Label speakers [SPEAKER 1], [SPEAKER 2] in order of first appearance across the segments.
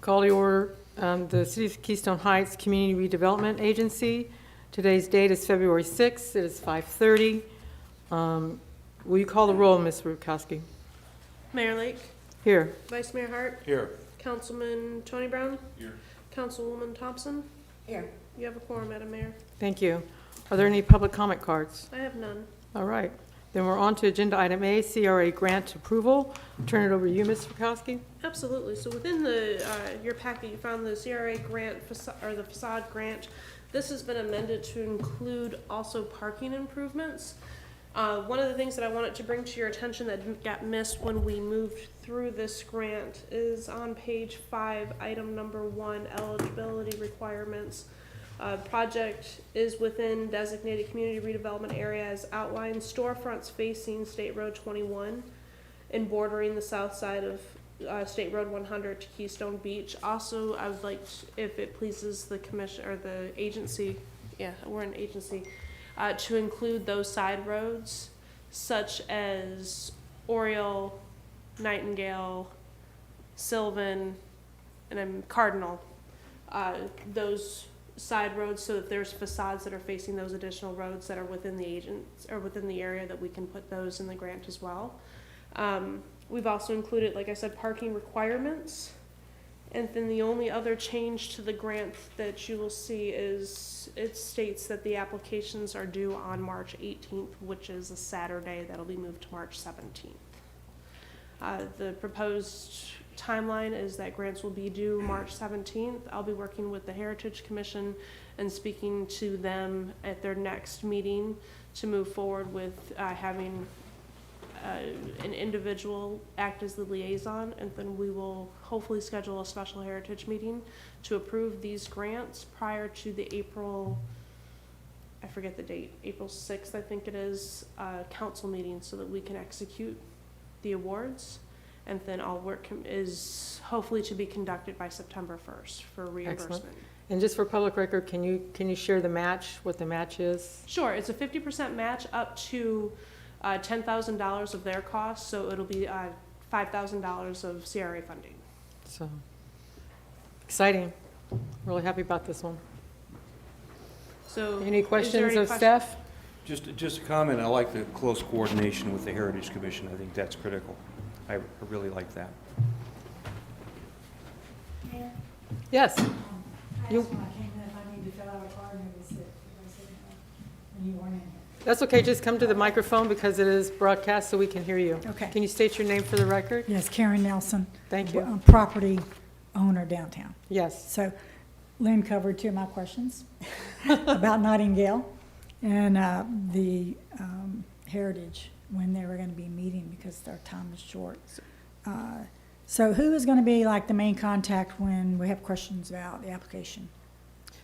[SPEAKER 1] Call to order the City of Keystone Heights Community Redevelopment Agency. Today's date is February 6th. It is 5:30. Will you call the roll, Ms. Rutkowski?
[SPEAKER 2] Mayor Lake,
[SPEAKER 1] Here.
[SPEAKER 2] Vice Mayor Hart,
[SPEAKER 3] Here.
[SPEAKER 2] Councilman Tony Brown,
[SPEAKER 3] Here.
[SPEAKER 2] Councilwoman Thompson.
[SPEAKER 4] Here.
[SPEAKER 2] You have a quorum, Madam Mayor.
[SPEAKER 1] Thank you. Are there any public comment cards?
[SPEAKER 2] I have none.
[SPEAKER 1] All right. Then we're on to agenda item A, CRA grant approval. Turn it over to you, Ms. Rutkowski.
[SPEAKER 2] Absolutely. So within the your packet, you found the CRA grant or the facade grant. This has been amended to include also parking improvements. One of the things that I wanted to bring to your attention that got missed when we moved through this grant is on page 5, item number 1, eligibility requirements. Project is within designated community redevelopment area as outlined, storefronts facing State Road 21 and bordering the south side of State Road 100 to Keystone Beach. Also, I would like, if it pleases the commission or the agency, yeah, we're an agency, to include those side roads such as Oriole, Nightingale, Sylvan, and then Cardinal. Those side roads, so that there's facades that are facing those additional roads that are within the agents or within the area, that we can put those in the grant as well. We've also included, like I said, parking requirements. And then the only other change to the grant that you will see is it states that the applications are due on March 18th, which is a Saturday. That'll be moved to March 17th. The proposed timeline is that grants will be due March 17th. I'll be working with the Heritage Commission and speaking to them at their next meeting to move forward with having an individual act as the liaison, and then we will hopefully schedule a special Heritage meeting to approve these grants prior to the April, I forget the date, April 6th, I think it is, council meeting, so that we can execute the awards. And then all work is hopefully to be conducted by September 1st for reimbursement.
[SPEAKER 1] Excellent. And just for public record, can you share the match, what the match is?
[SPEAKER 2] Sure, it's a 50% match up to $10,000 of their costs, so it'll be $5,000 of CRA funding.
[SPEAKER 1] So exciting. Really happy about this one.
[SPEAKER 2] So,
[SPEAKER 1] Any questions of
[SPEAKER 2] questions?
[SPEAKER 1] staff?
[SPEAKER 3] Just a comment, I like the close coordination with the Heritage Commission. I think that's critical. I really like that.
[SPEAKER 4] Mayor?
[SPEAKER 1] Yes.
[SPEAKER 4] I
[SPEAKER 1] You-
[SPEAKER 4] asked when I came in if I need to fill out a card, and they said no, and you weren't in here.
[SPEAKER 1] That's okay. Just come to the microphone because it is broadcast so we can hear you.
[SPEAKER 4] Okay.
[SPEAKER 1] Can you state your name for the record?
[SPEAKER 4] Yes, Karen Nelson.
[SPEAKER 1] Thank you.
[SPEAKER 4] Property owner downtown.
[SPEAKER 1] Yes.
[SPEAKER 4] So Lynn covered two of my questions about Nightingale and the Heritage, when they were going to be meeting because their time is short. So who is going to be like the main contact when we have questions about the application?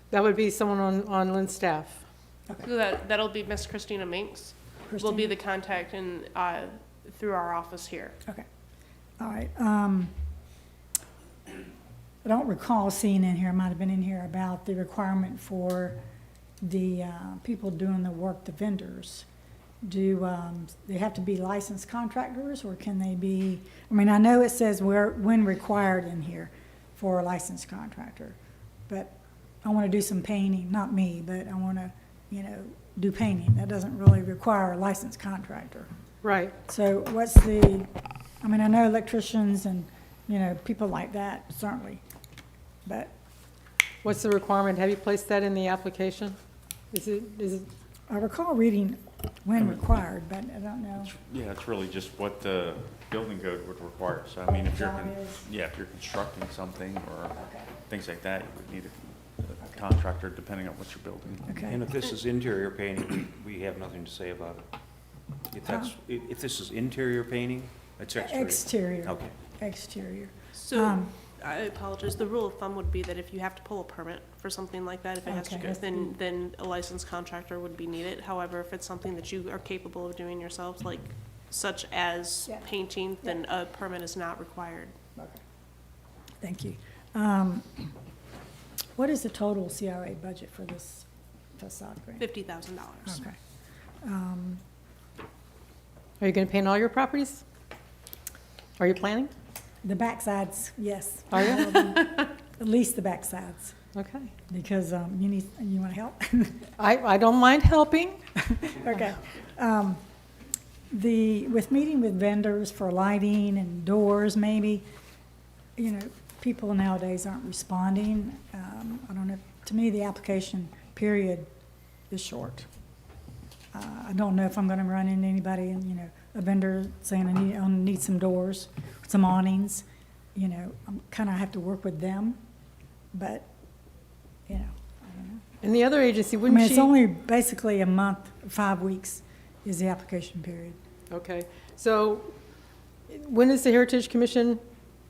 [SPEAKER 1] That would be someone on Lynn's staff.
[SPEAKER 2] So that'll be Miss Christina Minks. Will be
[SPEAKER 4] Christina?
[SPEAKER 2] the contact in through our office here.
[SPEAKER 4] Okay. All right. I don't recall seeing in here, it might have been in here, about the requirement for the people doing the work, the vendors. Do they have to be licensed contractors, or can they be, I mean, I know it says when required in here for a licensed contractor, but I want to do some painting, not me, but I want to, do painting. That doesn't really require a licensed contractor.
[SPEAKER 1] Right.
[SPEAKER 4] So what's the, I mean, I know electricians and, people like that, certainly, but
[SPEAKER 1] What's the requirement? Have you placed that in the application? Is it,
[SPEAKER 4] I recall reading when required, but I don't know.
[SPEAKER 5] Yeah, it's really just what the building code would require. So, I mean, if you're,
[SPEAKER 4] Job is.
[SPEAKER 5] if you're constructing something or
[SPEAKER 4] Okay.
[SPEAKER 5] things like that, you would need a contractor depending on what you're building.
[SPEAKER 4] Okay.
[SPEAKER 3] And if this is interior painting, we have nothing to say about it. If this is interior painting, it's exterior.
[SPEAKER 4] Exterior.
[SPEAKER 3] Okay.
[SPEAKER 4] Exterior.
[SPEAKER 2] So I apologize. The rule of thumb would be that if you have to pull a permit for something like that, if it has to
[SPEAKER 4] Okay.
[SPEAKER 2] go, then a licensed contractor would be needed. However, if it's something that you are capable of doing yourselves, like such as
[SPEAKER 4] Yeah.
[SPEAKER 2] painting, then a permit is not required.
[SPEAKER 4] Okay. Thank you. What is the total CRA budget for this facade grant?
[SPEAKER 2] $50,000.
[SPEAKER 4] Okay.
[SPEAKER 1] are you going to paint all your properties? Are you planning?
[SPEAKER 4] The backsides, yes.
[SPEAKER 1] Are you?
[SPEAKER 4] At least the backsides,
[SPEAKER 1] Okay.
[SPEAKER 4] because you want to help?
[SPEAKER 1] I don't mind helping.
[SPEAKER 4] Okay. With meeting with vendors for lighting and doors, maybe, people nowadays aren't responding. I don't know, to me, the application period is short. I don't know if I'm gonna run into anybody and, a vendor saying I need some doors, some awnings, I'm kinda have to work with them, but, I don't know.
[SPEAKER 1] And the other agency,
[SPEAKER 4] I
[SPEAKER 1] wouldn't
[SPEAKER 4] mean,
[SPEAKER 1] she?
[SPEAKER 4] it's only basically a month, 5 weeks is the application period.
[SPEAKER 1] Okay, so when is the Heritage Commission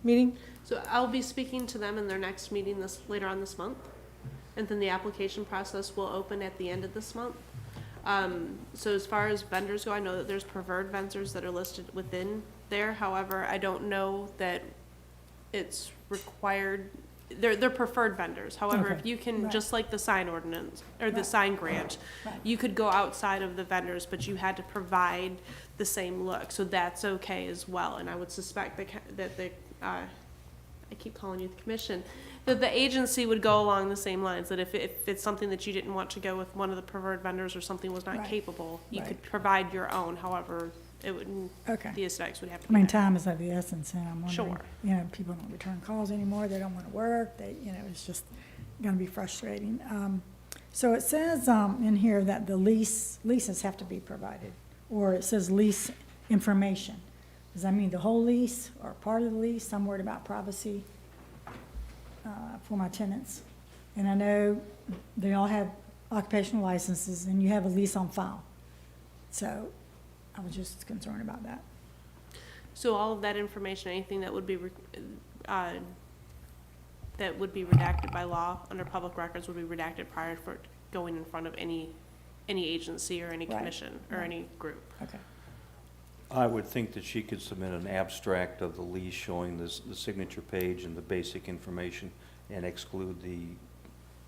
[SPEAKER 1] meeting?
[SPEAKER 2] So I'll be speaking to them in their next meeting later on this month. And then the application process will open at the end of this month. So as far as vendors go, I know that there's preferred vendors that are listed within there. However, I don't know that it's required, they're preferred vendors. However, if
[SPEAKER 4] Okay.
[SPEAKER 2] you can,
[SPEAKER 4] Right.
[SPEAKER 2] just like the sign ordinance, or the
[SPEAKER 4] Right.
[SPEAKER 2] sign grant,
[SPEAKER 4] Right.
[SPEAKER 2] you could go outside of the vendors, but you had to provide the same look. So that's okay as well. And I would suspect that the, I keep calling you the commission, that the agency would go along the same lines, that if it's something that you didn't want to go with one of the preferred vendors or something was not
[SPEAKER 4] Right.
[SPEAKER 2] capable, you
[SPEAKER 4] Right.
[SPEAKER 2] could provide your own. However, it wouldn't,
[SPEAKER 4] Okay.
[SPEAKER 2] the aesthetics would have to
[SPEAKER 4] I
[SPEAKER 2] be
[SPEAKER 4] mean,
[SPEAKER 2] met.
[SPEAKER 4] time is of the essence, and I'm wondering,
[SPEAKER 2] Sure.
[SPEAKER 4] People don't return calls anymore, they don't want to work, it's just gonna be frustrating. So it says, in here that the leases have to be provided, or it says lease information. Does that mean the whole lease or part of the lease? I'm worried about privacy, for my tenants. And I know they all have occupational licenses, and you have a lease on file. So I was just concerned about that.
[SPEAKER 2] So all of that information, anything that would be, redacted by law under public records would be redacted prior for going in front of any agency or any
[SPEAKER 4] Right.
[SPEAKER 2] commission or
[SPEAKER 4] Right.
[SPEAKER 2] any group.
[SPEAKER 4] Okay.
[SPEAKER 3] I would think that she could submit an abstract of the lease showing the signature page and the basic information and exclude the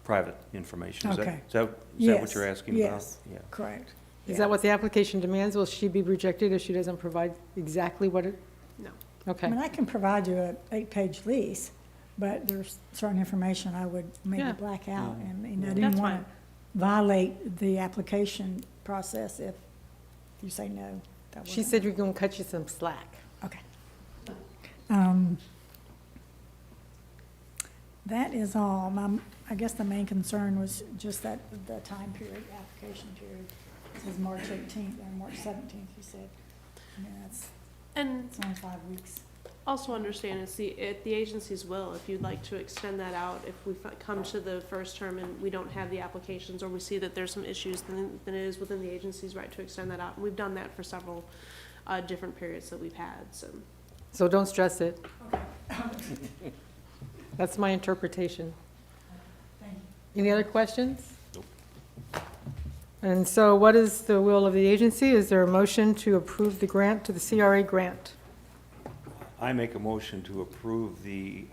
[SPEAKER 3] private information.
[SPEAKER 4] Okay.
[SPEAKER 3] Is that what
[SPEAKER 4] Yes,
[SPEAKER 3] you're asking about?
[SPEAKER 4] yes.
[SPEAKER 3] Yeah.
[SPEAKER 4] Correct.
[SPEAKER 1] Is
[SPEAKER 4] Yeah.
[SPEAKER 1] that what the application demands? Will she be rejected if she doesn't provide exactly what it?
[SPEAKER 2] No.
[SPEAKER 1] Okay.
[SPEAKER 4] I mean, I can provide you an 8-page lease, but there's certain information I would maybe
[SPEAKER 1] Yeah.
[SPEAKER 4] black out.
[SPEAKER 3] Yeah.
[SPEAKER 4] And I
[SPEAKER 2] That's
[SPEAKER 4] didn't want
[SPEAKER 2] fine.
[SPEAKER 4] to violate the application process if you say no. that
[SPEAKER 1] She
[SPEAKER 4] wasn't-
[SPEAKER 1] said you're going to cut you some slack.
[SPEAKER 4] Okay. That is all. I guess the main concern was just that the time period, application period. It says March 18th or March 17th, you said. I mean,
[SPEAKER 2] And
[SPEAKER 4] it's only 5 weeks.
[SPEAKER 2] also understand it's the agency's will, if you'd like to extend that out, if we come to the first term and we don't have the applications, or we see that there's some issues, then it is within the agency's right to extend that out. And we've done that for several, different periods that we've had, so.
[SPEAKER 1] So don't stress it. That's my interpretation.
[SPEAKER 4] Thank you.
[SPEAKER 1] Any other questions?
[SPEAKER 3] Nope.
[SPEAKER 1] And so what is the will of the agency? Is there a motion to approve the grant to the CRA grant?
[SPEAKER 3] I make a motion to approve the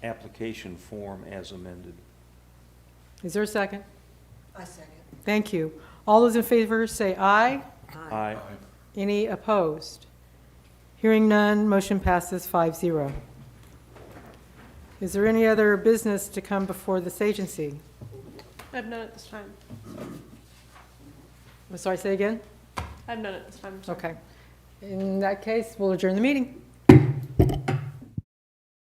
[SPEAKER 3] application form as amended.
[SPEAKER 1] Is there a second?
[SPEAKER 6] I second.
[SPEAKER 1] Thank you. All those in favor say aye.
[SPEAKER 3] Aye.
[SPEAKER 1] Any opposed? Hearing none, motion passes 5-0. Is there any other business to come before this agency?
[SPEAKER 2] I have none at this time.
[SPEAKER 1] I'm sorry, say again?
[SPEAKER 2] I have none at this time, sorry.
[SPEAKER 1] Okay. In that case, we'll adjourn the meeting.